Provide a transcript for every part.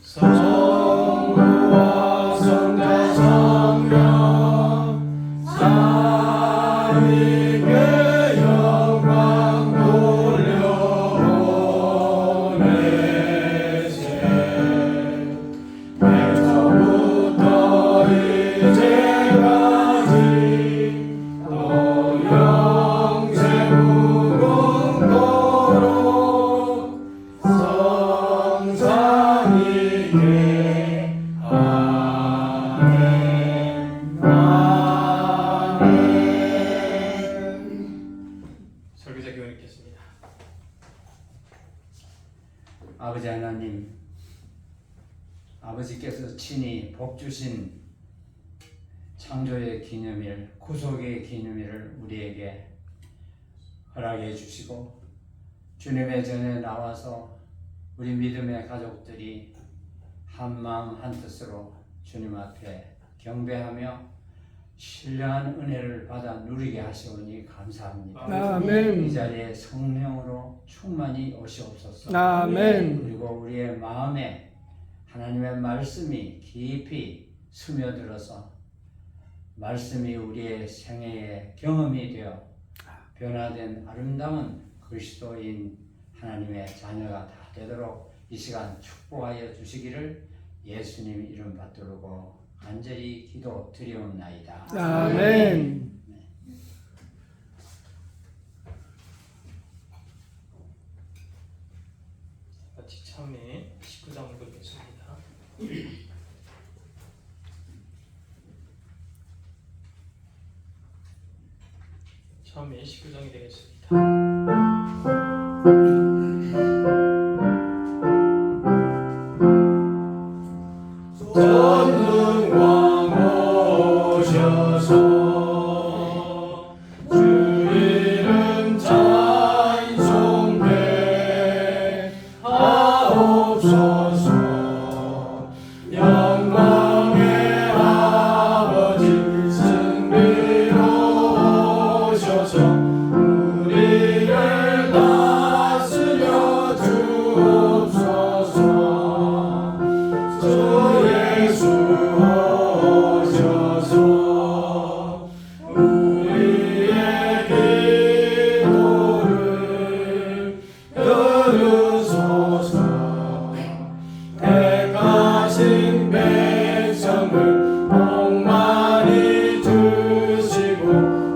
성부와 성자 성령 삼위께 영광 돌려보내세. 처음부터 이제까지 또 영생 무궁토록 성삼위께 아멘. 설교자 교훈 읽겠습니다. 아버지 하나님, 아버지께서 친히 복 주신 창조의 기념일, 구속의 기념일을 우리에게 허락해 주시고, 주님의 전에 나와서 우리 믿음의 가족들이 한 마음 한 뜻으로 주님 앞에 경배하며 신령한 은혜를 받아 누리게 하시오니 감사합니다. 아멘. 이 자리에 성령으로 충만히 오시옵소서. 아멘. 그리고 우리의 마음에 하나님의 말씀이 깊이 스며들어서 말씀이 우리의 생애의 경험이 되어 변화된 아름다운 그리스도인 하나님의 자녀가 다 되도록 이 시간 축복하여 주시기를 예수님 이름 받들고 간절히 기도 드리옵나이다. 아멘. 같이 참회 19장 읽겠습니다. 참회 19장이 되겠습니다. 전능왕 오셔서 주 이름 찬송해 하옵소서. 영광의 아버지 승리로 오셔서 우리를 다스려 주옵소서. 주 예수 오셔서 우리의 기도를 들으소서. 택하신 백성을 복 많이 주시고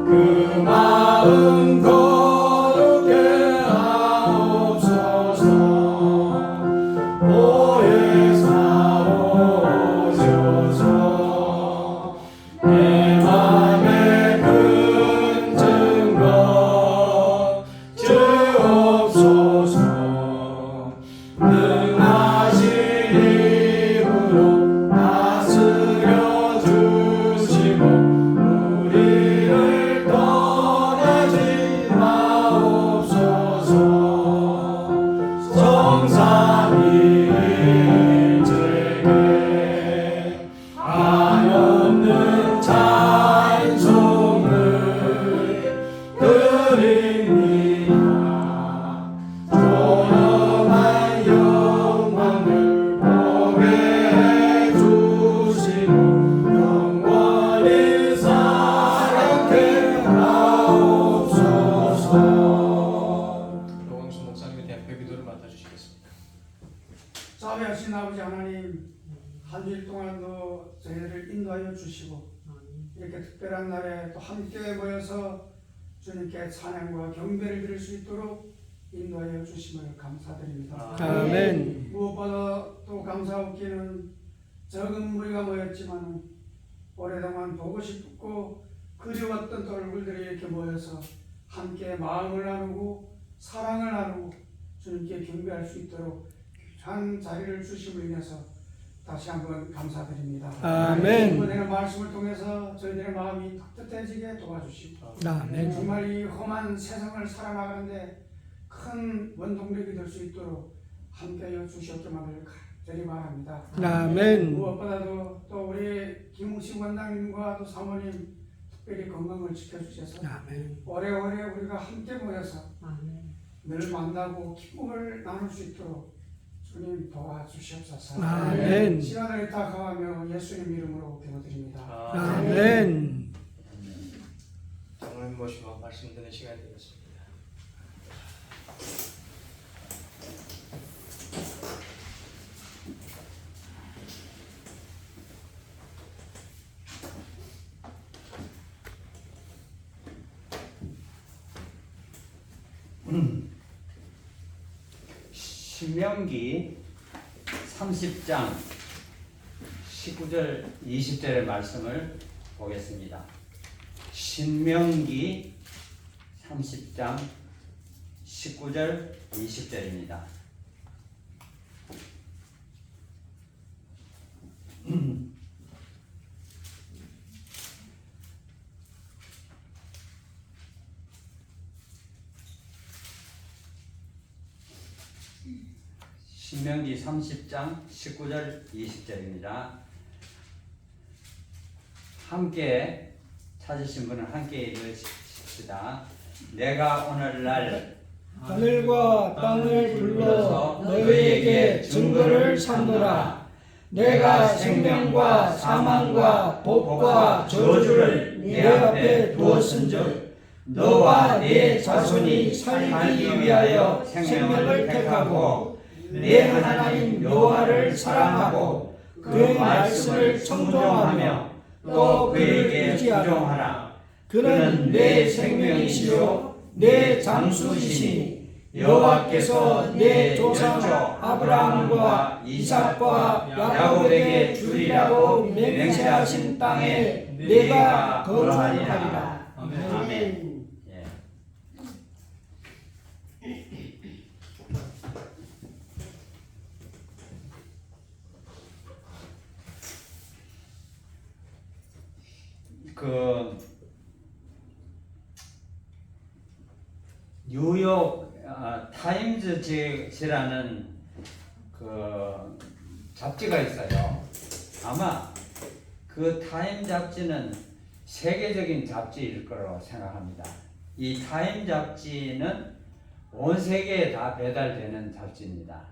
그 마음 거룩게 하옵소서. 보혜사 오셔서 내 맘에 큰 증거 주옵소서. 능하신 힘으로 다스려 주시고 우리를 떠나지 마옵소서. 성삼위일체에 한없는 찬송을 드립니다. 존엄한 영광을 보게 해주시고 영원히 사랑케 하옵소서. 노광수 목사님에 대한 배기도를 맡아주시겠습니다. 자비하신 아버지 하나님, 한 주일 동안도 저희를 인도하여 주시고 이렇게 특별한 날에 또 함께 모여서 주님께 찬양과 경배를 드릴 수 있도록 인도하여 주심을 감사드립니다. 아멘. 무엇보다 또 감사하기는 적은 무리가 모였지만 오랫동안 보고 싶고 그리웠던 얼굴들이 이렇게 모여서 함께 마음을 나누고 사랑을 나누고 주님께 경배할 수 있도록 귀한 자리를 주심을 인해서 다시 한번 감사드립니다. 아멘. 이번에는 말씀을 통해서 저희들의 마음이 따뜻해지게 도와주시고 아멘. 정말 이 험한 세상을 살아나가는데 큰 원동력이 될 수 있도록 함께하여 주시옵기만을 간절히 바랍니다. 아멘. 무엇보다도 또 우리 김웅신 원장님과 또 사모님 특별히 건강을 지켜주셔서 아멘. 오래오래 우리가 함께 모여서 아멘. 늘 만나고 기쁨을 나눌 수 있도록 주님 도와주시옵소서. 아멘. 시간을 다가가며 예수님 이름으로 기도드립니다. 아멘. 장로님 모시고 말씀 듣는 시간이 되겠습니다. 신명기 30장 19절 20절의 말씀을 보겠습니다. 신명기 30장 19절 20절입니다. 신명기 30장 19절 20절입니다. 함께 찾으신 분은 함께 읽으십시다. 내가 오늘날 하늘과 땅을 불러 너희에게 증거를 삼노라. 내가 생명과 사망과 복과 저주를 네 앞에 두었은즉 너와 네 자손이 살기 위하여 생명을 택하고 내 하나님 여호와를 사랑하고 그 말씀을 청종하며 또 그에게 순종하라. 그는 내 생명이시요 내 장수이시니 여호와께서 내 조상 아브라함과 이삭과 야곱에게 주리라고 맹세하신 땅에 내가 거주하리라. 아멘. 예. 그 뉴욕 타임즈지라는 그 잡지가 있어요. 아마 그 타임 잡지는 세계적인 잡지일 거라고 생각합니다. 이 타임 잡지는 온 세계에 다 배달되는 잡지입니다.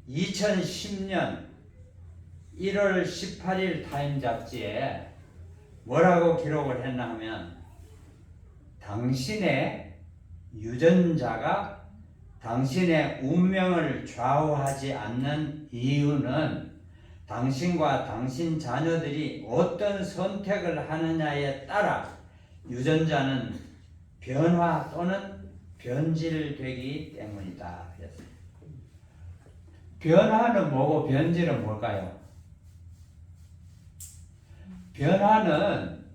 2010년 1월 18일 타임 잡지에 뭐라고 기록을 했나 하면, 당신의 유전자가 당신의 운명을 좌우하지 않는 이유는 당신과 당신 자녀들이 어떤 선택을 하느냐에 따라 유전자는 변화 또는 변질되기 때문이다. 그랬어요. 변화는 뭐고 변질은 뭘까요? 변화는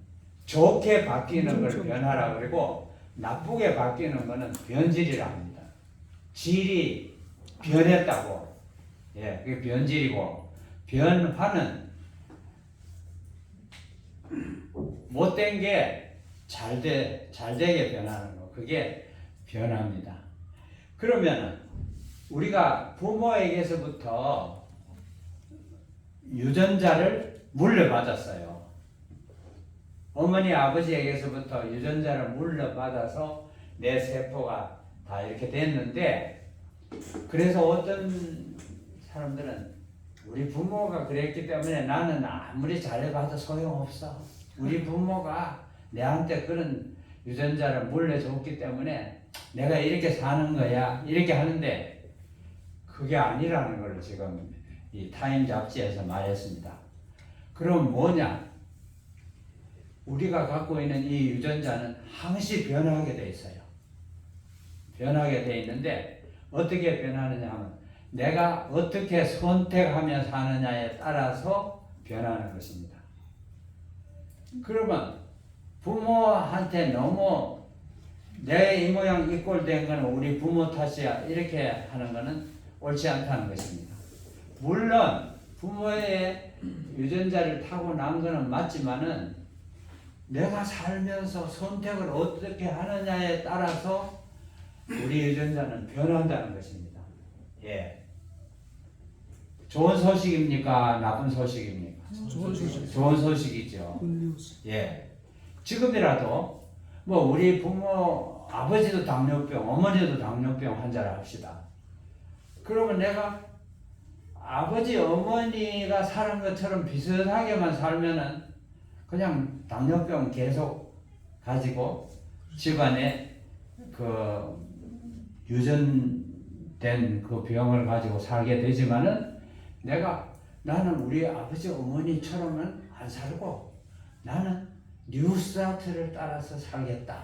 좋게 바뀌는 걸 변화라고 그러고 나쁘게 바뀌는 것은 변질이라 합니다. 질이 변했다고. 예, 그게 변질이고, 변화는 못된 게 잘 되게 변하는 거. 그게 변화입니다. 그러면은 우리가 부모에게서부터 유전자를 물려받았어요. 어머니 아버지에게서부터 유전자를 물려받아서 내 세포가 다 이렇게 됐는데, 그래서 어떤 사람들은 우리 부모가 그랬기 때문에 나는 아무리 잘해봐도 소용없어. 우리 부모가 내한테 그런 유전자를 물려줬기 때문에 내가 이렇게 사는 거야, 이렇게 하는데, 그게 아니라는 걸 지금 이 타임 잡지에서 말했습니다. 그럼 뭐냐? 우리가 갖고 있는 이 유전자는 항시 변하게 돼 있어요. 변하게 돼 있는데 어떻게 변하느냐 하면 내가 어떻게 선택하며 사느냐에 따라서 변하는 것입니다. 그러면 부모한테 너무 내 이 모양 이 꼴 된 거는 우리 부모 탓이야 이렇게 하는 거는 옳지 않다는 것입니다. 물론 부모의 유전자를 타고난 거는 맞지만은 내가 살면서 선택을 어떻게 하느냐에 따라서 우리 유전자는 변한다는 것입니다. 예. 좋은 소식입니까? 나쁜 소식입니까? 좋은 소식이죠. 예. 지금이라도 뭐 우리 부모 아버지도 당뇨병, 어머니도 당뇨병 환자라 합시다. 그러면 내가 아버지 어머니가 사는 것처럼 비슷하게만 살면은 그냥 당뇨병 계속 가지고 집안에 그 유전된 그 병을 가지고 살게 되지만은 나는 우리 아버지 어머니처럼은 안 살고 나는 뉴스타트를 따라서 살겠다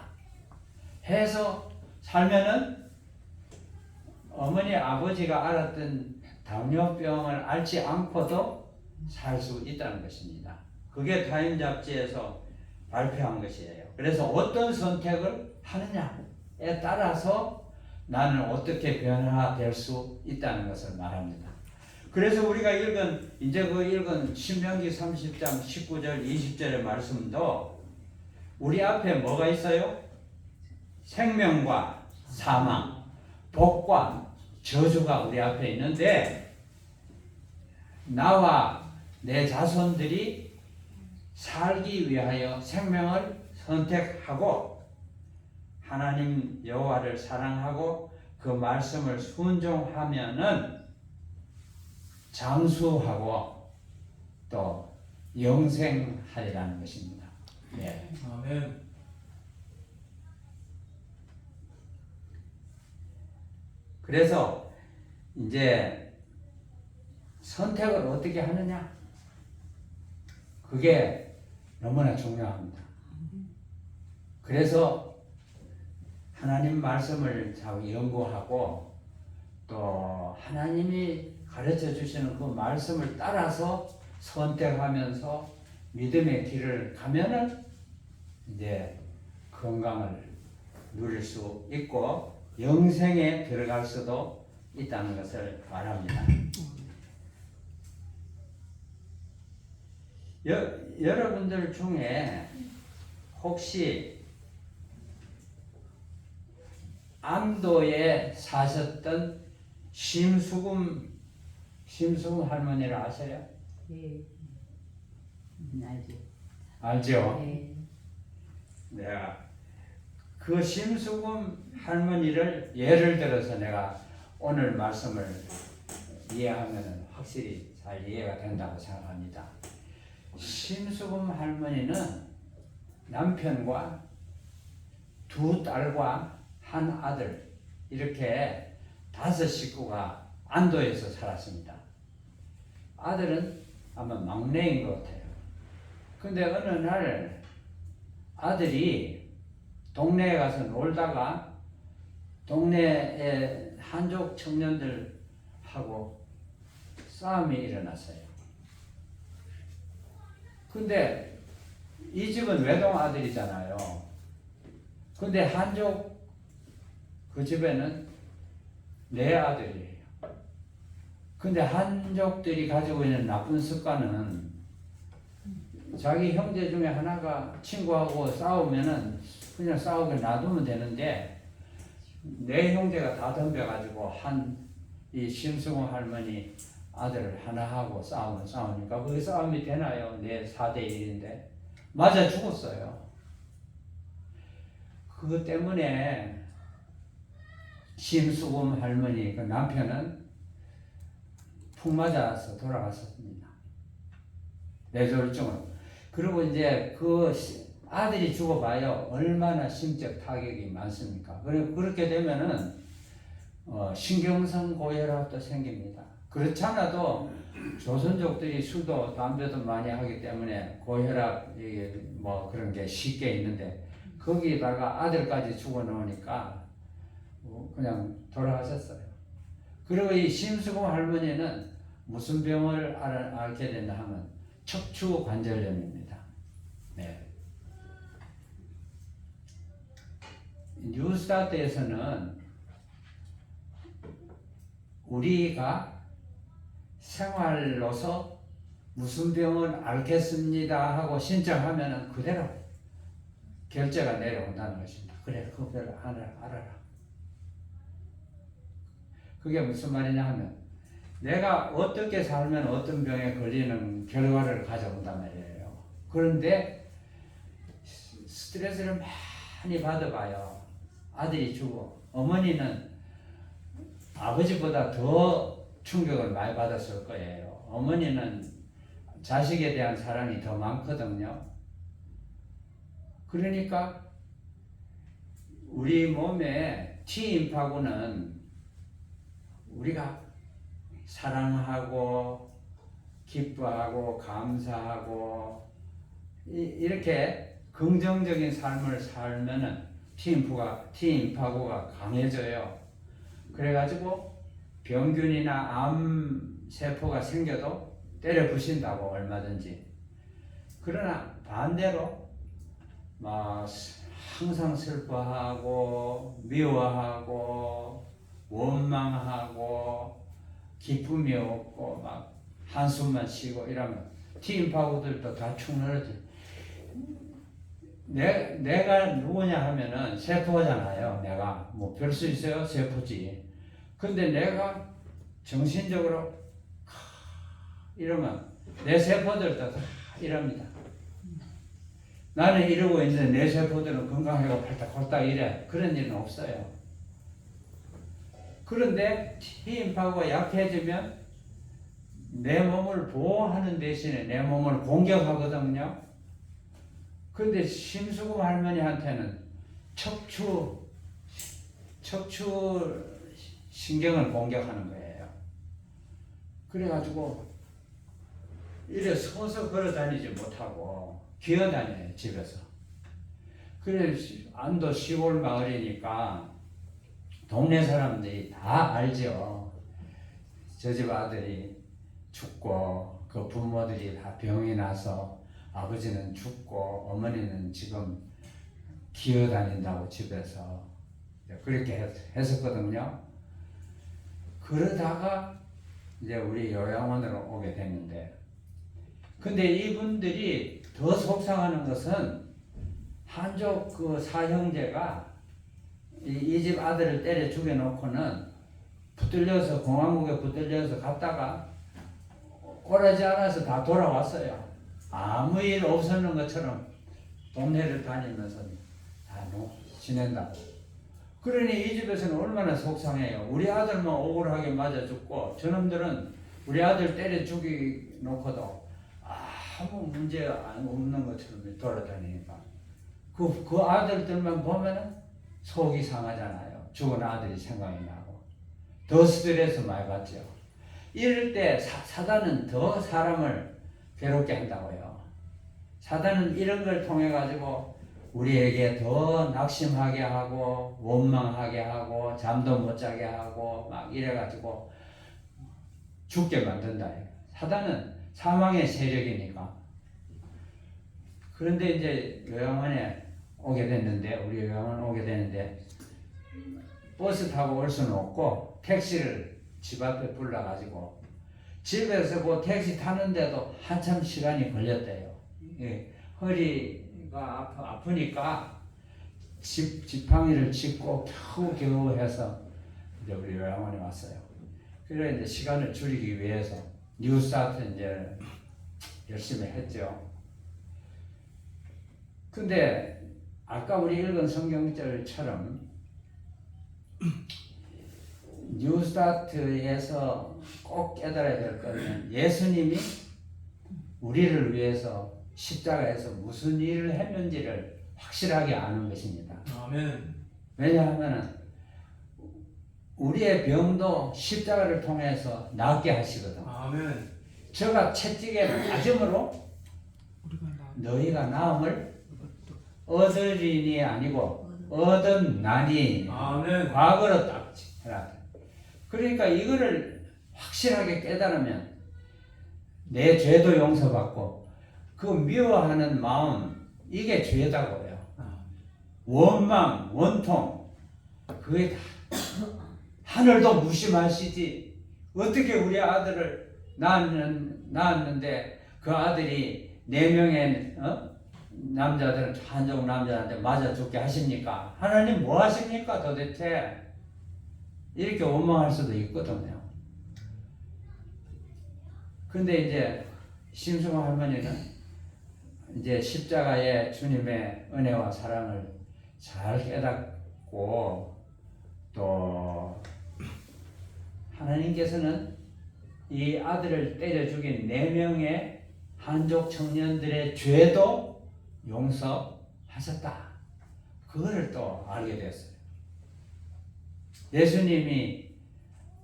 해서 살면은 어머니 아버지가 앓았던 당뇨병을 앓지 않고도 살 수 있다는 것입니다. 그게 타임 잡지에서 발표한 것이에요. 그래서 어떤 선택을 하느냐에 따라서 나는 어떻게 변화될 수 있다는 것을 말합니다. 그래서 우리가 읽은 신명기 30장 19절 20절의 말씀도 우리 앞에 뭐가 있어요? 생명과 사망, 복과 저주가 우리 앞에 있는데 나와 내 자손들이 살기 위하여 생명을 선택하고 하나님 여호와를 사랑하고 그 말씀을 순종하면은 장수하고 또 영생하리라는 것입니다. 네. 아멘. 그래서 이제 선택을 어떻게 하느냐? 그게 너무나 중요합니다. 그래서 하나님 말씀을 잘 연구하고 또 하나님이 가르쳐 주시는 그 말씀을 따라서 선택하면서 믿음의 길을 가면은 이제 건강을 누릴 수 있고 영생에 들어갈 수도 있다는 것을 말합니다. 여러분들 중에 혹시 안도에 사셨던 심수금 할머니를 아세요? 네. 알죠. 알죠? 네. 내가 그 심수금 할머니를 예를 들어서 내가 오늘 말씀을 이해하면 확실히 잘 이해가 된다고 생각합니다. 심수금 할머니는 남편과 두 딸과 한 아들 이렇게 5 식구가 안도에서 살았습니다. 아들은 아마 막내인 것 같아요. 근데 어느 날 아들이 동네에 가서 놀다가 동네에 한족 청년들하고 싸움이 일어났어요. 근데 이 집은 외동 아들이잖아요. 근데 한족 그 집에는 4 아들이에요. 근데 한족들이 가지고 있는 나쁜 습관은 자기 형제 중에 하나가 친구하고 싸우면은 그냥 싸우게 놔두면 되는데 4 형제가 다 덤벼가지고 이 심수공 할머니 아들을 하나하고 싸우니까 그 싸움이 되나요? 4대 1인데 맞아 죽었어요. 그것 때문에 심수공 할머니 그 남편은 푹 맞아서 돌아갔었습니다. 뇌졸중으로. 그리고 이제 그 아들이 죽어봐요. 얼마나 심적 타격이 많습니까? 그렇게 되면은 신경성 고혈압도 생깁니다. 그렇지 않아도 조선족들이 술도 담배도 많이 하기 때문에 고혈압 뭐 그런 게 쉽게 있는데 거기다가 아들까지 죽어 놓으니까 그냥 돌아가셨어요. 그리고 이 심수공 할머니는 무슨 병을 앓게 됐나 하면 척추관절염입니다. 네. 뉴스타트에서는 우리가 생활로서 무슨 병을 앓겠습니다 하고 신청하면 그대로 결제가 내려온다는 것입니다. 그래, 그 병을 알아라. 그게 무슨 말이냐 하면 내가 어떻게 살면 어떤 병에 걸리는 결과를 가져온단 말이에요. 그런데 스트레스를 많이 받아봐요. 아들이 죽어. 어머니는 아버지보다 더 충격을 많이 받았을 거예요. 어머니는 자식에 대한 사랑이 더 많거든요. 그러니까 우리 몸에 T임파고는 우리가 사랑하고 기뻐하고 감사하고 이렇게 긍정적인 삶을 살면은 T임파고가 강해져요. 그래가지고 병균이나 암세포가 생겨도 때려 부신다고 얼마든지. 그러나 반대로 막 항상 슬퍼하고 미워하고 원망하고 기쁨이 없고 막 한숨만 쉬고 이러면 T임파고들도 다 축 늘어지. 내가 누구냐 하면은 세포잖아요. 내가 뭐 별 수 있어요? 세포지. 근데 내가 정신적으로 이러면 내 세포들도 다 이럽니다. 나는 이러고 있는데 내 세포들은 건강하고 팔딱팔딱 이래. 그런 일은 없어요. 그런데 T임파고가 약해지면 내 몸을 보호하는 대신에 내 몸을 공격하거든요. 그런데 심수금 할머니한테는 척추 신경을 공격하는 거예요. 그래가지고 이래 서서 걸어 다니지 못하고 기어 다녀요, 집에서. 그래, 안도 시골 마을이니까 동네 사람들이 다 알죠. 저 집 아들이 죽고 그 부모들이 다 병이 나서 아버지는 죽고 어머니는 지금 기어 다닌다고 집에서 그렇게 했었거든요. 그러다가 이제 우리 요양원으로 오게 됐는데, 근데 이분들이 더 속상하는 것은 한족 그 사형제가 이 집 아들을 때려 죽여놓고는 붙들려서 공화국에 붙들려서 갔다가 오라지 않아서 다 돌아왔어요. 아무 일 없었는 것처럼 동네를 다니면서 다 지낸다고. 그러니 이 집에서는 얼마나 속상해요. 우리 아들만 억울하게 맞아 죽고 저놈들은 우리 아들 때려 죽여놓고도 아무 문제 없는 것처럼 돌아다니니까 그 아들들만 보면은 속이 상하잖아요. 죽은 아들이 생각이 나고 더 스트레스 많이 받죠. 이럴 때 사단은 더 사람을 괴롭게 한다고요. 사단은 이런 걸 통해 가지고 우리에게 더 낙심하게 하고 원망하게 하고 잠도 못 자게 하고 막 이래 가지고 죽게 만든다. 사단은 사망의 세력이니까. 그런데 이제 요양원에 오게 됐는데, 우리 요양원 오게 됐는데 버스 타고 올 수는 없고 택시를 집 앞에 불러가지고 집에서 그 택시 타는데도 한참 시간이 걸렸대요. 예, 허리가 아프니까 지팡이를 짚고 겨우 해서 이제 우리 요양원에 왔어요. 그래 이제 시간을 줄이기 위해서 뉴스타트 이제 열심히 했죠. 근데 아까 우리 읽은 성경절처럼 뉴스타트에서 꼭 깨달아야 될 것은 예수님이 우리를 위해서 십자가에서 무슨 일을 했는지를 확실하게 아는 것입니다. 아멘. 왜냐하면 우리의 병도 십자가를 통해서 낫게 하시거든. 아멘. 저가 채찍에 맞음으로 너희가 나음을 얻으리니 아니고 얻었나니. 아멘. 과거로 딱 해라. 그러니까 이거를 확실하게 깨달으면 내 죄도 용서받고 그 미워하는 마음 이게 죄다고요. 원망, 원통 그게 다 하늘도 무심하시지. 어떻게 우리 아들을 낳았는데 그 아들이 4명의 남자들은 한족 남자한테 맞아 죽게 하십니까? 하나님 뭐 하십니까 도대체? 이렇게 원망할 수도 있거든요. 근데 이제 심수봉 할머니는 이제 십자가의 주님의 은혜와 사랑을 잘 깨닫고 또 하나님께서는 이 아들을 때려 죽인 4명의 한족 청년들의 죄도 용서하셨다. 그거를 또 알게 됐어요. 예수님이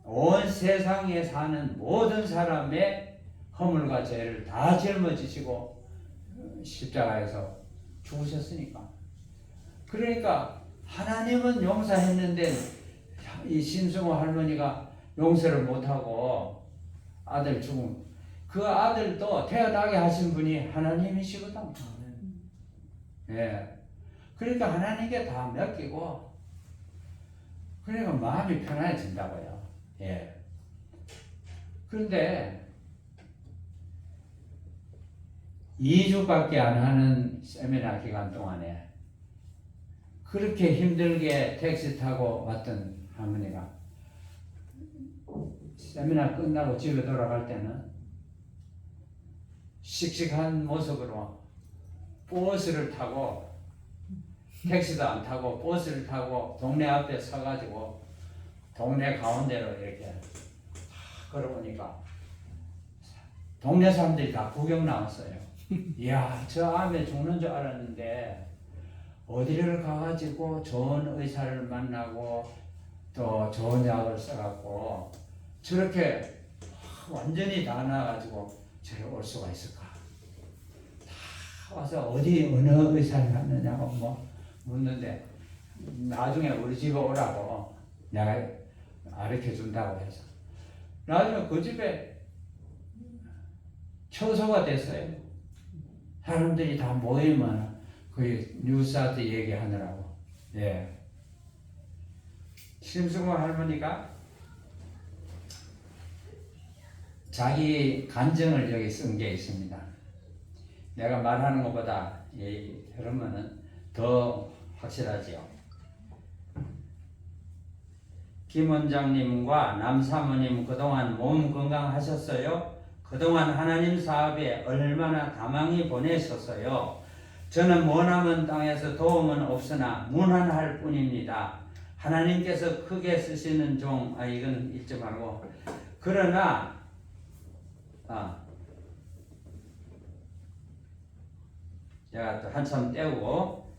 온 세상에 사는 모든 사람의 허물과 죄를 다 짊어지시고 십자가에서 죽으셨으니까. 그러니까 하나님은 용서했는데 이 심승호 할머니가 용서를 못하고 아들 죽음, 그 아들도 태어나게 하신 분이 하나님이시거든. 예. 그러니까 하나님께 다 맡기고, 그러니까 마음이 편안해진다고요. 예. 그런데 2주밖에 안 하는 세미나 기간 동안에 그렇게 힘들게 택시 타고 왔던 할머니가 세미나 끝나고 집에 돌아갈 때는 씩씩한 모습으로 버스를 타고, 택시도 안 타고 버스를 타고 동네 앞에 서가지고 동네 가운데로 이렇게 걸어오니까 동네 사람들이 다 구경 나왔어요. 이야, 저 암에 죽는 줄 알았는데 어디를 가가지고 좋은 의사를 만나고 또 좋은 약을 써갖고 저렇게 완전히 다 나아가지고 저리 올 수가 있을까? 다 와서 어디 어느 의사를 갔느냐고 뭐 묻는데 나중에 우리 집에 오라고 내가 가르쳐 준다고 해서 나중에 그 집에 처소가 됐어요. 사람들이 다 모이면 그 뉴스한테 얘기하느라고. 예. 심승호 할머니가 자기 간증을 여기 쓴 게 있습니다. 내가 말하는 것보다 들으면은 더 확실하지요. 김 원장님과 남사모님 그동안 몸 건강하셨어요? 그동안 하나님 사업에 얼마나 다망히 보내셨어요? 저는 머나먼 땅에서 도움은 없으나 무난할 뿐입니다. 하나님께서 크게 쓰시는 종, 이건 읽지 말고, 그러나 제가 또 한참 떼우고,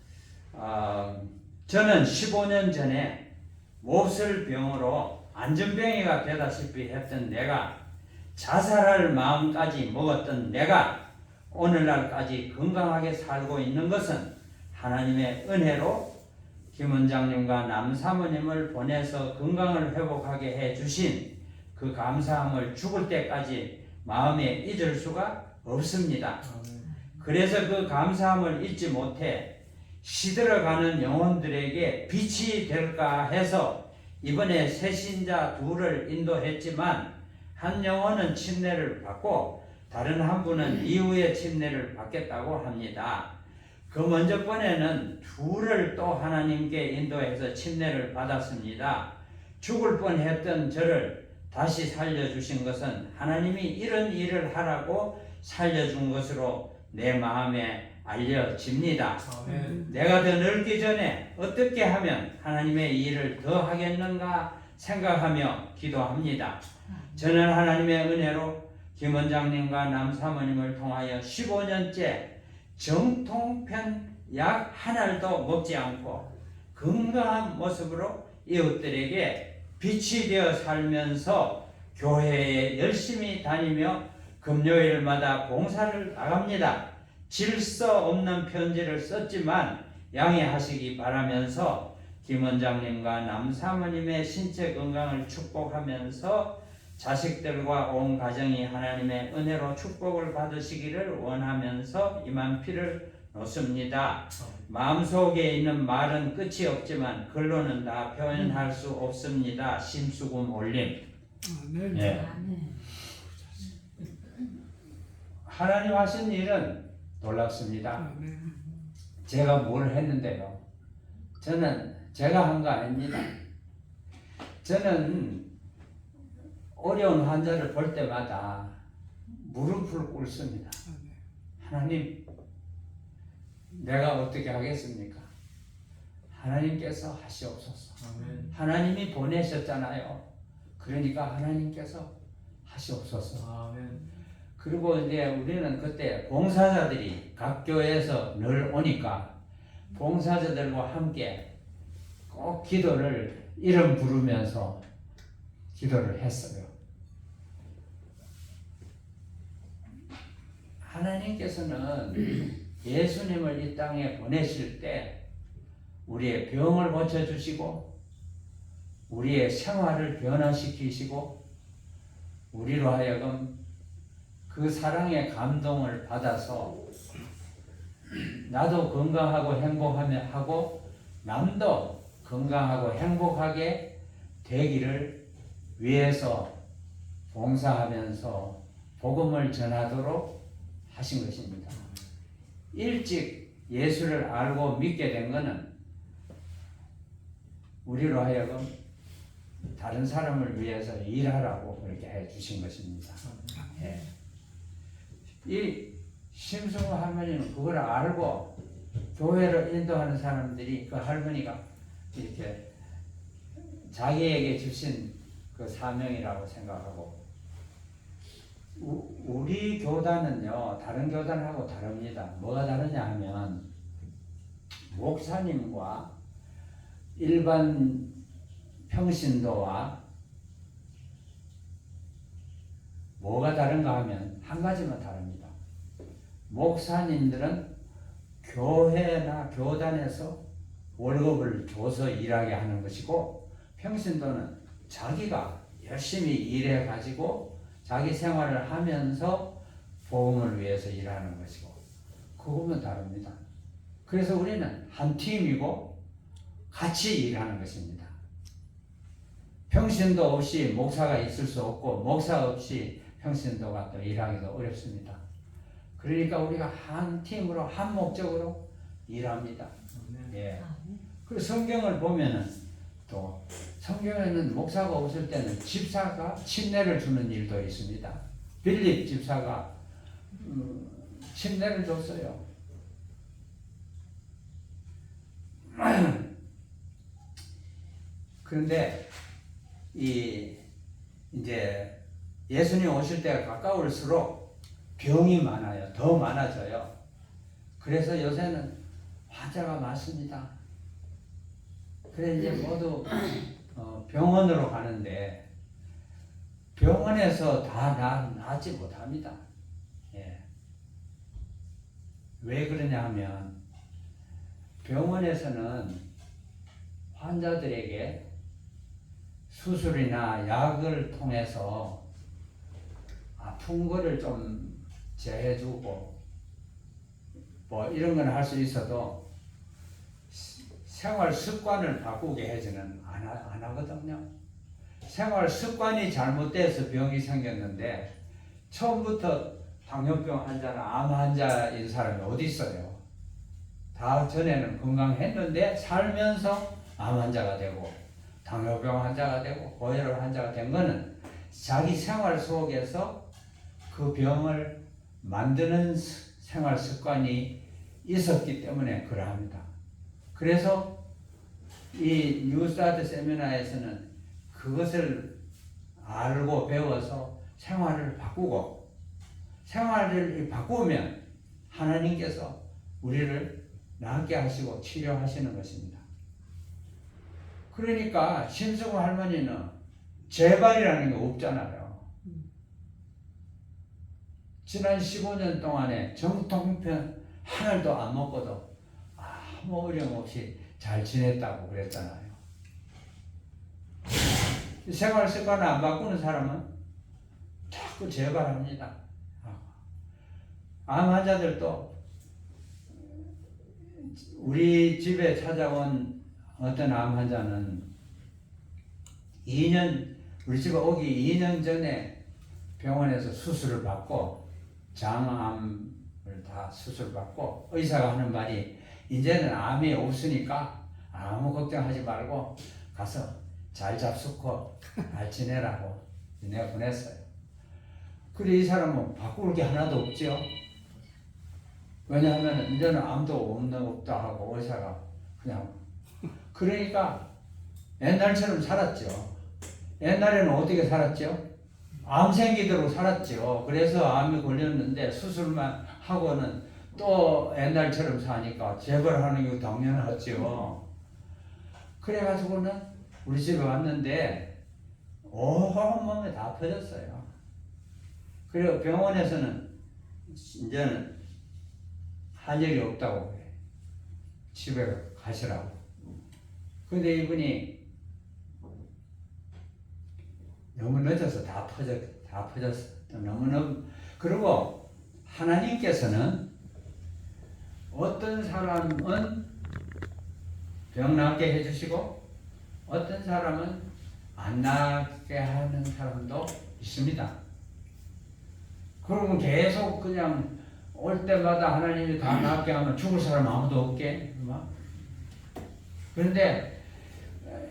저는 15년 전에 몹쓸 병으로 안전병이가 되다시피 했던 내가, 자살할 마음까지 먹었던 내가 오늘날까지 건강하게 살고 있는 것은 하나님의 은혜로 김 원장님과 남사모님을 보내서 건강을 회복하게 해주신 그 감사함을 죽을 때까지 마음에 잊을 수가 없습니다. 그래서 그 감사함을 잊지 못해 시들어가는 영혼들에게 빛이 될까 해서 이번에 새신자 2를 인도했지만 한 영혼은 침례를 받고 다른 한 분은 이후에 침례를 받겠다고 합니다. 그 먼저 번에는 2를 또 하나님께 인도해서 침례를 받았습니다. 죽을 뻔했던 저를 다시 살려주신 것은 하나님이 이런 일을 하라고 살려준 것으로 내 마음에 알려집니다. 내가 더 늙기 전에 어떻게 하면 하나님의 일을 더 하겠는가 생각하며 기도합니다. 저는 하나님의 은혜로 김 원장님과 남사모님을 통하여 15년째 정통편 약 한 알도 먹지 않고 건강한 모습으로 이웃들에게 빛이 되어 살면서 교회에 열심히 다니며 금요일마다 봉사를 나갑니다. 질서 없는 편지를 썼지만 양해하시기 바라면서 김 원장님과 남사모님의 신체 건강을 축복하면서 자식들과 온 가정이 하나님의 은혜로 축복을 받으시기를 원하면서 이만 피를 놓습니다. 마음속에 있는 말은 끝이 없지만 글로는 다 표현할 수 없습니다. 심수금 올림. 아멘. 예. 하나님 하신 일은 놀랍습니다. 아멘. 제가 뭘 했는데요? 저는 제가 한 거 아닙니다. 저는 어려운 환자를 볼 때마다 무릎을 꿇습니다. 하나님, 내가 어떻게 하겠습니까? 하나님께서 하시옵소서. 하나님이 보내셨잖아요. 그러니까 하나님께서 하시옵소서. 아멘. 그리고 이제 우리는 그때 봉사자들이 각 교회에서 늘 오니까 봉사자들과 함께 꼭 기도를 이름 부르면서 기도를 했어요. 하나님께서는 예수님을 이 땅에 보내실 때 우리의 병을 고쳐주시고 우리의 생활을 변화시키시고 우리로 하여금 그 사랑의 감동을 받아서 나도 건강하고 행복하고 남도 건강하고 행복하게 되기를 위해서 봉사하면서 복음을 전하도록 하신 것입니다. 일찍 예수를 알고 믿게 된 것은 우리로 하여금 다른 사람을 위해서 일하라고 그렇게 해 주신 것입니다. 예. 이 심승우 할머니는 그걸 알고 교회를 인도하는 사람들이 그 할머니가 이렇게 자기에게 주신 그 사명이라고 생각하고 우리 교단은요 다른 교단하고 다릅니다. 뭐가 다르냐 하면 목사님과 일반 평신도와 뭐가 다른가 하면 한 가지만 다릅니다. 목사님들은 교회나 교단에서 월급을 줘서 일하게 하는 것이고 평신도는 자기가 열심히 일해 가지고 자기 생활을 하면서 복음을 위해서 일하는 것이고 그거면 다릅니다. 그래서 우리는 한 팀이고 같이 일하는 것입니다. 평신도 없이 목사가 있을 수 없고 목사 없이 평신도가 또 일하기도 어렵습니다. 그러니까 우리가 한 팀으로 한 목적으로 일합니다. 예. 그 성경을 보면은 또 성경에는 목사가 없을 때는 집사가 침례를 주는 일도 있습니다. 빌립 집사가 침례를 줬어요. 그런데 이제 예수님 오실 때가 가까울수록 병이 많아요. 더 많아져요. 그래서 요새는 환자가 많습니다. 그래 이제 모두 병원으로 가는데 병원에서 다 낫지 못합니다. 예. 왜 그러냐 하면 병원에서는 환자들에게 수술이나 약을 통해서 아픈 거를 좀 제해주고 뭐 이런 건 할 수 있어도 생활 습관을 바꾸게 하지는 안 하거든요. 생활 습관이 잘못돼서 병이 생겼는데 처음부터 당뇨병 환자나 암 환자인 사람이 어디 있어요? 다 전에는 건강했는데 살면서 암 환자가 되고 당뇨병 환자가 되고 고혈압 환자가 된 거는 자기 생활 속에서 그 병을 만드는 생활 습관이 있었기 때문에 그러합니다. 그래서 이 뉴스타트 세미나에서는 그것을 알고 배워서 생활을 바꾸고 생활을 바꾸면 하나님께서 우리를 낫게 하시고 치료하시는 것입니다. 그러니까 심승우 할머니는 재발이라는 게 없잖아요. 지난 15년 동안에 정통편 하나도 안 먹고도 아무 어려움 없이 잘 지냈다고 그랬잖아요. 생활 습관을 안 바꾸는 사람은 자꾸 재발합니다. 암 환자들도 우리 집에 찾아온 어떤 암 환자는 우리 집에 오기 2년 전에 병원에서 수술을 받고 장암을 다 수술받고 의사가 하는 말이 이제는 암이 없으니까 아무 걱정하지 말고 가서 잘 잡수고 잘 지내라고 내가 보냈어요. 그래 이 사람은 바꿀 게 하나도 없죠. 왜냐하면 이제는 암도 없다 하고 의사가 그냥 그러니까 옛날처럼 살았죠. 옛날에는 어떻게 살았죠? 암 생기도록 살았죠. 그래서 암이 걸렸는데 수술만 하고는 또 옛날처럼 사니까 재발하는 게 당연하죠. 그래가지고는 우리 집에 왔는데 온몸에 다 퍼졌어요. 그리고 병원에서는 이제는 할 일이 없다고 그래. 집에 가시라고. 근데 이분이 너무 늦어서 다 퍼졌어. 너무너무. 그리고 하나님께서는 어떤 사람은 병 낫게 해주시고 어떤 사람은 안 낫게 하는 사람도 있습니다. 그러면 계속 그냥 올 때마다 하나님이 다 낫게 하면 죽을 사람 아무도 없게. 그런데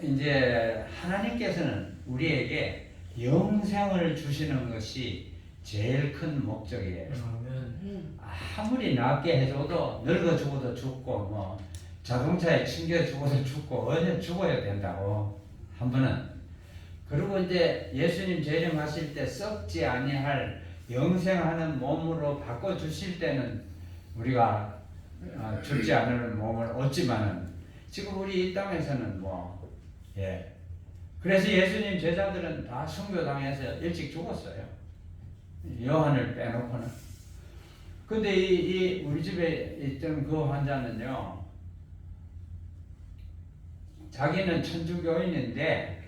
이제 하나님께서는 우리에게 영생을 주시는 것이 제일 큰 목적이에요. 아무리 낫게 해줘도 늙어 죽어도 죽고 뭐 자동차에 침겨 죽어도 죽고 언제 죽어야 된다고 한 번은. 그리고 이제 예수님 재림하실 때 썩지 아니할 영생하는 몸으로 바꿔 주실 때는 우리가 죽지 않을 몸을 얻지만은 지금 우리 이 땅에서는 뭐 그래서 예수님 제자들은 다 순교당해서 일찍 죽었어요. 요한을 빼놓고는. 근데 이 우리 집에 있던 그 환자는요, 자기는 천주교인인데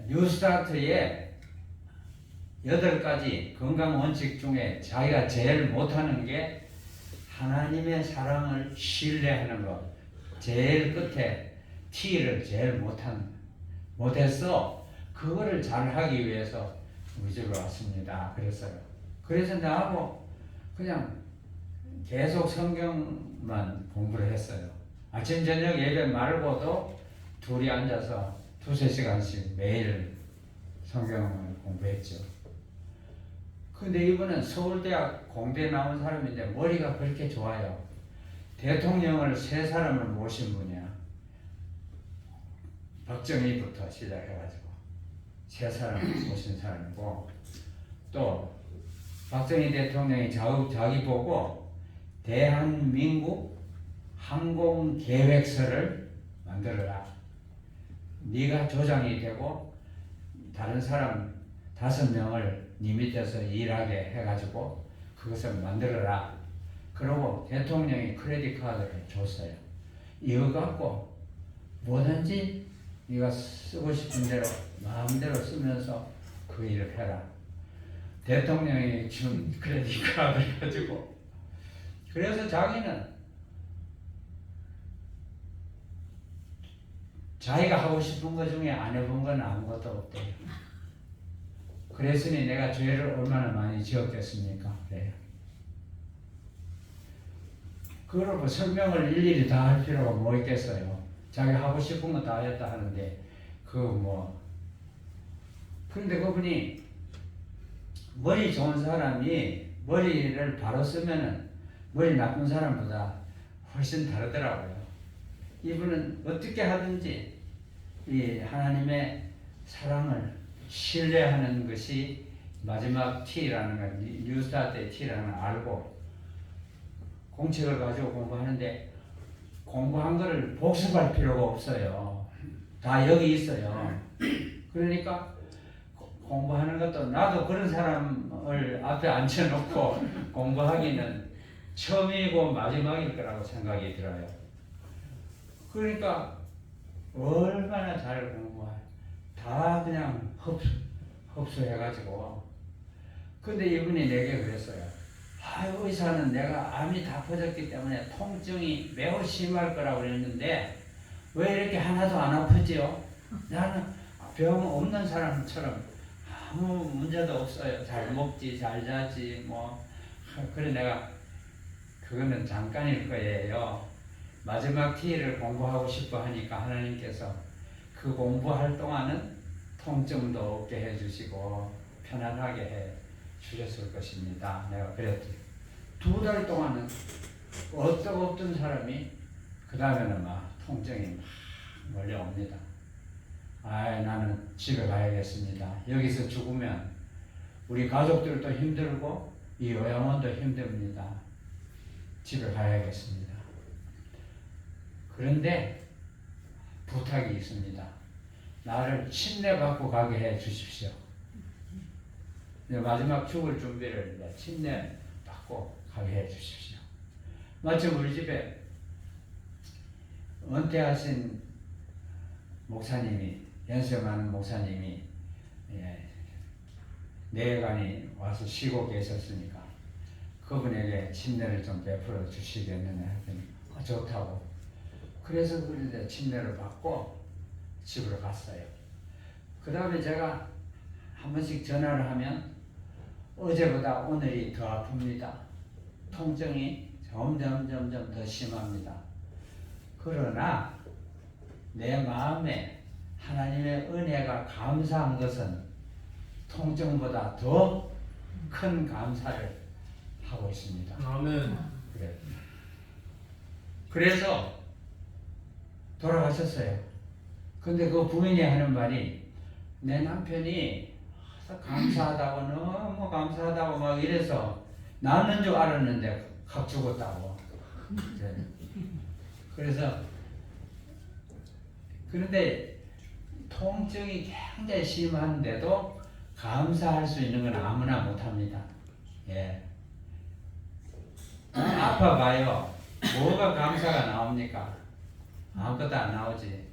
뉴스타트에 8가지 건강 원칙 중에 자기가 제일 못하는 게 하나님의 사랑을 신뢰하는 것. 제일 끝에 T를 제일 못했어. 그거를 잘 하기 위해서 우리 집에 왔습니다. 그래서 나하고 그냥 계속 성경만 공부를 했어요. 아침 저녁 예배 말고도 둘이 앉아서 2-3시간씩 매일 성경을 공부했죠. 근데 이분은 서울대학 공대 나온 사람인데 머리가 그렇게 좋아요. 대통령을 3사람을 모신 분이야. 박정희부터 시작해가지고 3사람을 모신 사람이고, 또 박정희 대통령이 자기 보고 대한민국 항공계획서를 만들어라. 네가 조장이 되고 다른 사람 5명을 네 밑에서 일하게 해가지고 그것을 만들어라. 그러고 대통령이 크레딧 카드를 줬어요. 이거 갖고 뭐든지 네가 쓰고 싶은 대로 마음대로 쓰면서 그 일을 해라. 대통령이 준 크레딧 카드를 가지고, 그래서 자기는 자기가 하고 싶은 것 중에 안 해본 건 아무것도 없대요. 그랬으니 내가 죄를 얼마나 많이 지었겠습니까? 그래요. 그걸 뭐 설명을 일일이 다 할 필요가 뭐 있겠어요. 자기 하고 싶은 거 다 했다 하는데 그런데 그분이 머리 좋은 사람이 머리를 바로 쓰면은 머리 나쁜 사람보다 훨씬 다르더라고요. 이분은 어떻게 하든지 이 하나님의 사랑을 신뢰하는 것이 마지막 T라는 걸, 뉴스타트의 T라는 걸 알고 공책을 가지고 공부하는데 공부한 거를 복습할 필요가 없어요. 다 여기 있어요. 그러니까 공부하는 것도 나도 그런 사람을 앞에 앉혀놓고 공부하기는 처음이고 마지막일 거라고 생각이 들어요. 그러니까 얼마나 잘 공부해. 다 그냥 흡수해가지고. 근데 이분이 내게 그랬어요. 의사는 내가 암이 다 퍼졌기 때문에 통증이 매우 심할 거라고 그랬는데 왜 이렇게 하나도 안 아프지요? 나는 병 없는 사람처럼 아무 문제도 없어요. 잘 먹지, 잘 자지, 그래 내가 그거는 잠깐일 거예요. 마지막 T를 공부하고 싶어 하니까 하나님께서 그 공부할 동안은 통증도 없게 해주시고 편안하게 해 주셨을 것입니다. 내가 그랬지. 2달 동안은 없던 사람이 그 다음에는 막 통증이 막 몰려옵니다. 나는 집에 가야겠습니다. 여기서 죽으면 우리 가족들도 힘들고 이 요양원도 힘듭니다. 집에 가야겠습니다. 그런데 부탁이 있습니다. 나를 침례받고 가게 해 주십시오. 마지막 죽을 준비를 침례받고 가게 해 주십시오. 마침 우리 집에 은퇴하신 목사님이, 연세 많은 목사님이 내관이 와서 쉬고 계셨으니까 그분에게 침례를 좀 베풀어 주시겠느냐 했더니 좋다고. 그래서 그런데 침례를 받고 집으로 갔어요. 그 다음에 제가 한 번씩 전화를 하면 어제보다 오늘이 더 아픕니다. 통증이 점점 더 심합니다. 그러나 내 마음에 하나님의 은혜가 감사한 것은 통증보다 더 큰 감사를 하고 있습니다. 아멘. 그래서 돌아가셨어요. 근데 그 부인이 하는 말이, 내 남편이 감사하다고, 너무 감사하다고 막 이래서 나는 줄 알았는데 각 죽었다고. 그래서 그런데 통증이 굉장히 심한데도 감사할 수 있는 건 아무나 못합니다. 아파봐요. 뭐가 감사가 나옵니까? 아무것도 안 나오지.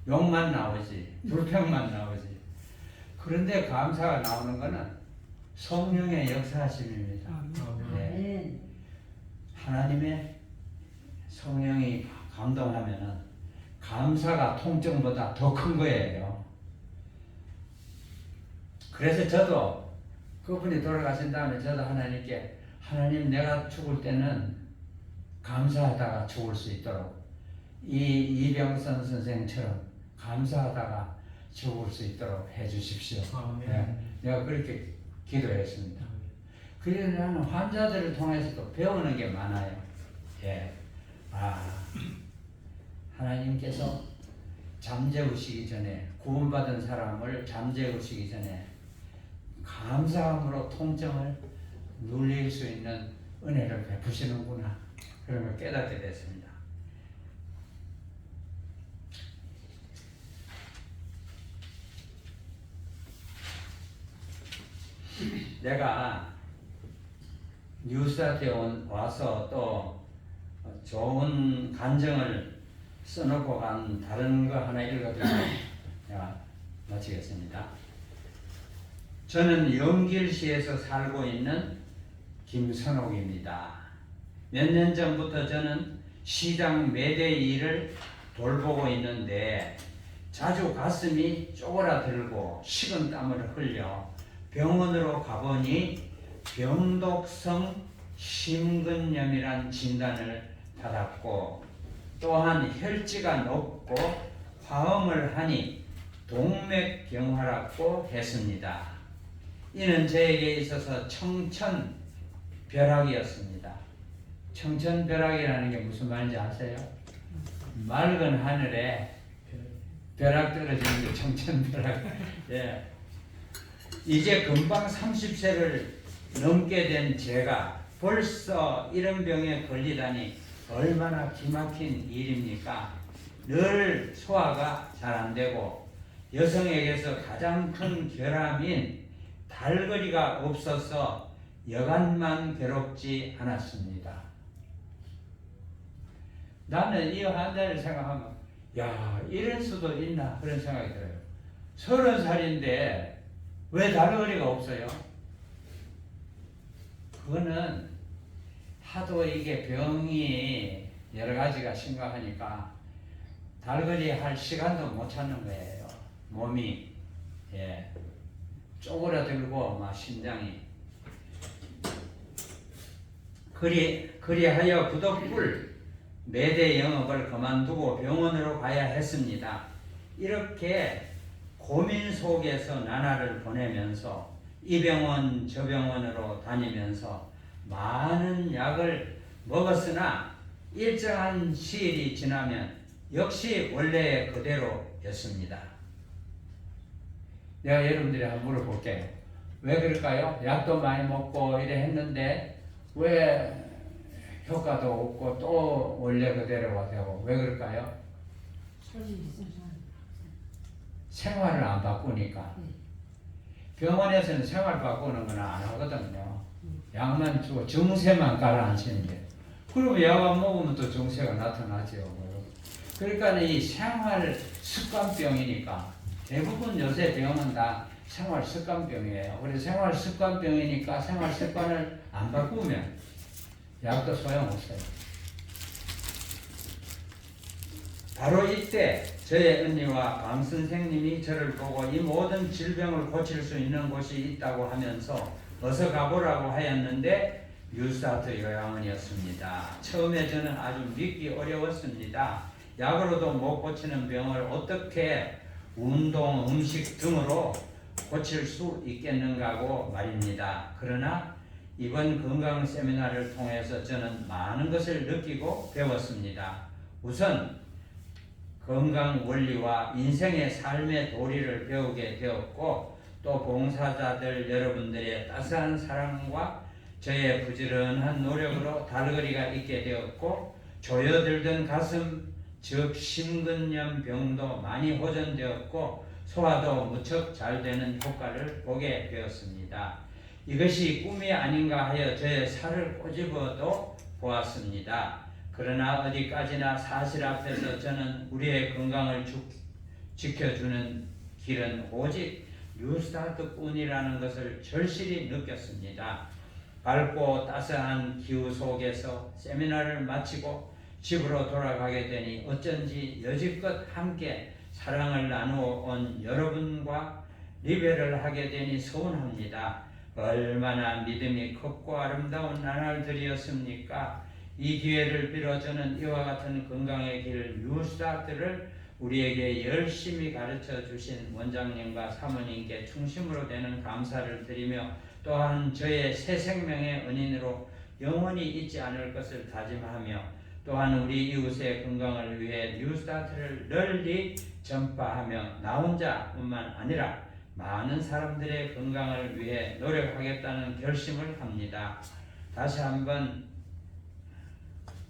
욕만 나오지. 불평만 나오지. 그런데 감사가 나오는 것은 성령의 역사하심입니다. 아멘. 하나님의 성령이 감동하면은 감사가 통증보다 더 큰 거예요. 그래서 저도 그분이 돌아가신 다음에 저도 하나님께, 하나님 내가 죽을 때는 감사하다가 죽을 수 있도록 이 이병선 선생처럼 감사하다가 죽을 수 있도록 해주십시오. 내가 그렇게 기도했습니다. 그래서 나는 환자들을 통해서도 배우는 게 많아요. 하나님께서 잠재우시기 전에, 구원받은 사람을 잠재우시기 전에 감사함으로 통증을 눌릴 수 있는 은혜를 베푸시는구나, 그런 걸 깨닫게 됐습니다. 내가 뉴스타트에 와서 또 좋은 간증을 써놓고 간 다른 거 하나 읽어드리고 내가 마치겠습니다. 저는 영길시에서 살고 있는 김선옥입니다. 몇 년 전부터 저는 시장 매대 일을 돌보고 있는데 자주 가슴이 쪼그라들고 식은땀을 흘려 병원으로 가보니 병독성 심근염이란 진단을 받았고, 또한 혈지가 높고 화음을 하니 동맥경화라고 했습니다. 이는 저에게 있어서 청천벼락이었습니다. 청천벼락이라는 게 무슨 말인지 아세요? 맑은 하늘에 벼락 떨어지는 게 청천벼락. 이제 금방 30세를 넘게 된 제가 벌써 이런 병에 걸리다니 얼마나 기막힌 일입니까? 늘 소화가 잘 안 되고 여성에게서 가장 큰 결함인 달거리가 없어서 여간만 괴롭지 않았습니다. 나는 이 환자를 생각하면 이럴 수도 있나 그런 생각이 들어요. 30살인데 왜 달거리가 없어요? 그거는 하도 이게 병이 여러 가지가 심각하니까 달거리 할 시간도 못 찾는 거예요. 몸이 쪼그라들고 막 심장이. 그리하여 부덕불 매대 영업을 그만두고 병원으로 가야 했습니다. 이렇게 고민 속에서 나날을 보내면서 이 병원 저 병원으로 다니면서 많은 약을 먹었으나 일정한 시일이 지나면 역시 원래 그대로였습니다. 내가 여러분들이 한번 물어볼게요. 왜 그럴까요? 약도 많이 먹고 이래 했는데 왜 효과도 없고 또 원래 그대로가 되고 왜 그럴까요? 생활을 안 바꾸니까. 병원에서는 생활 바꾸는 건 안 하거든요. 약만 주고 증세만 가라앉히는데 그러면 약 안 먹으면 또 증세가 나타나죠. 그러니까 이 생활 습관병이니까 대부분 요새 병은 다 생활 습관병이에요. 그래서 생활 습관병이니까 생활 습관을 안 바꾸면 약도 소용없어요. 바로 이때 저의 언니와 강 선생님이 저를 보고 이 모든 질병을 고칠 수 있는 곳이 있다고 하면서 어서 가보라고 하였는데 뉴스타트 요양원이었습니다. 처음에 저는 아주 믿기 어려웠습니다. 약으로도 못 고치는 병을 어떻게 운동, 음식 등으로 고칠 수 있겠는가고 말입니다. 그러나 이번 건강 세미나를 통해서 저는 많은 것을 느끼고 배웠습니다. 우선 건강 원리와 인생의 삶의 도리를 배우게 되었고 또 봉사자들 여러분들의 따스한 사랑과 저의 부지런한 노력으로 달거리가 있게 되었고 조여들던 가슴 즉 심근염 병도 많이 호전되었고 소화도 무척 잘 되는 효과를 보게 되었습니다. 이것이 꿈이 아닌가 하여 저의 살을 꼬집어도 보았습니다. 그러나 어디까지나 사실 앞에서 저는 우리의 건강을 지켜주는 길은 오직 뉴스타트뿐이라는 것을 절실히 느꼈습니다. 밝고 따스한 기후 속에서 세미나를 마치고 집으로 돌아가게 되니 어쩐지 여지껏 함께 사랑을 나누어 온 여러분과 리베를 하게 되니 서운합니다. 얼마나 믿음이 컸고 아름다운 나날들이었습니까? 이 기회를 빌어 저는 이와 같은 건강의 길 뉴스타트를 우리에게 열심히 가르쳐 주신 원장님과 사모님께 충심으로 되는 감사를 드리며 또한 저의 새 생명의 은인으로 영원히 잊지 않을 것을 다짐하며 또한 우리 이웃의 건강을 위해 뉴스타트를 널리 전파하며 나 혼자뿐만 아니라 많은 사람들의 건강을 위해 노력하겠다는 결심을 합니다. 다시 한번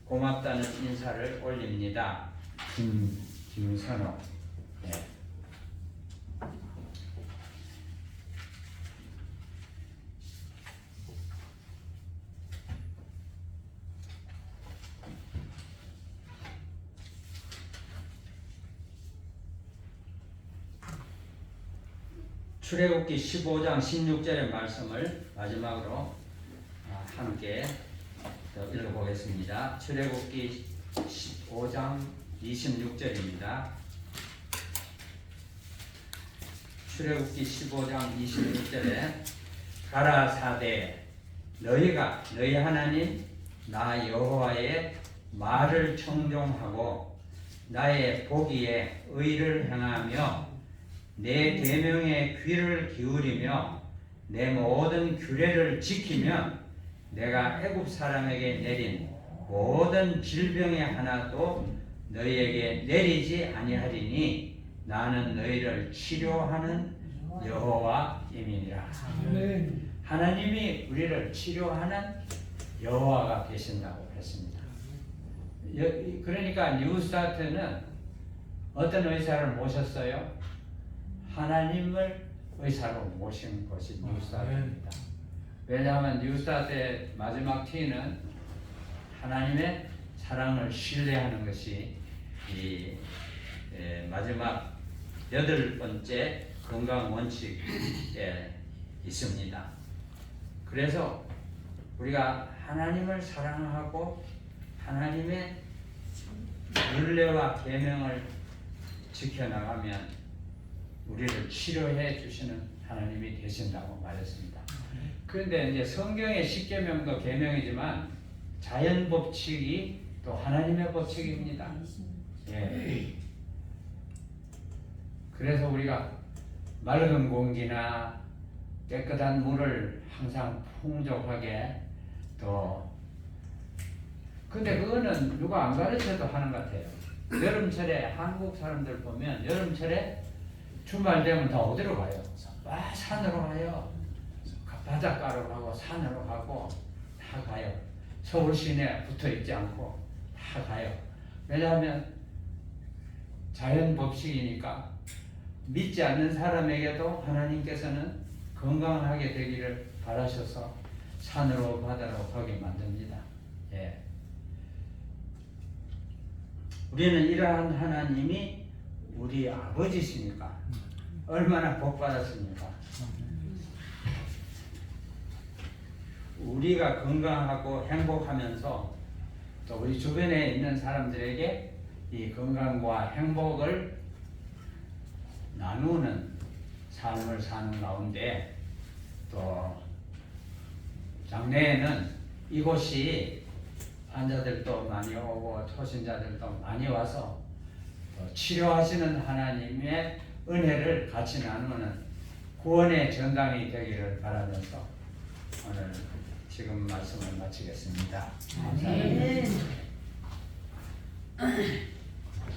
고맙다는 인사를 올립니다. 김선호. 네. 출애굽기 15장 16절의 말씀을 마지막으로 함께 읽어보겠습니다. 출애굽기 15장 26절입니다. 출애굽기 15장 26절에 가라사대 너희가 너희 하나님 나 여호와의 말을 청종하고 나의 보기에 의를 행하며 내 계명에 귀를 기울이며 내 모든 규례를 지키면 내가 애굽 사람에게 내린 모든 질병의 하나도 너희에게 내리지 아니하리니 나는 너희를 치료하는 여호와임이니라. 하나님이 우리를 치료하는 여호와가 되신다고 했습니다. 그러니까 뉴스타트는 어떤 의사를 모셨어요? 하나님을 의사로 모신 것이 뉴스타트입니다. 왜냐하면 뉴스타트의 마지막 T는 하나님의 사랑을 신뢰하는 것이 이 마지막 8번째 건강 원칙에 있습니다. 그래서 우리가 하나님을 사랑하고 하나님의 율례와 계명을 지켜나가면 우리를 치료해 주시는 하나님이 되신다고 말했습니다. 그런데 이제 성경의 10계명도 계명이지만 자연 법칙이 또 하나님의 법칙입니다. 예. 그래서 우리가 맑은 공기나 깨끗한 물을 항상 풍족하게 근데 그거는 누가 안 가르쳐도 하는 것 같아요. 여름철에 한국 사람들 보면 여름철에 주말 되면 다 어디로 가요? 산으로 가요. 바닷가로 가고 산으로 가고 다 가요. 서울 시내에 붙어 있지 않고 다 가요. 왜냐하면 자연 법칙이니까 믿지 않는 사람에게도 하나님께서는 건강하게 되기를 바라셔서 산으로 바다로 가게 만듭니다. 예. 우리는 이러한 하나님이 우리 아버지시니까 얼마나 복 받았습니까? 우리가 건강하고 행복하면서 또 우리 주변에 있는 사람들에게 이 건강과 행복을 나누는 삶을 사는 가운데 또 장래에는 이곳이 환자들도 많이 오고 초신자들도 많이 와서 치료하시는 하나님의 은혜를 같이 나누는 구원의 전당이 되기를 바라면서 오늘 지금 말씀을 마치겠습니다. 감사합니다. 아멘.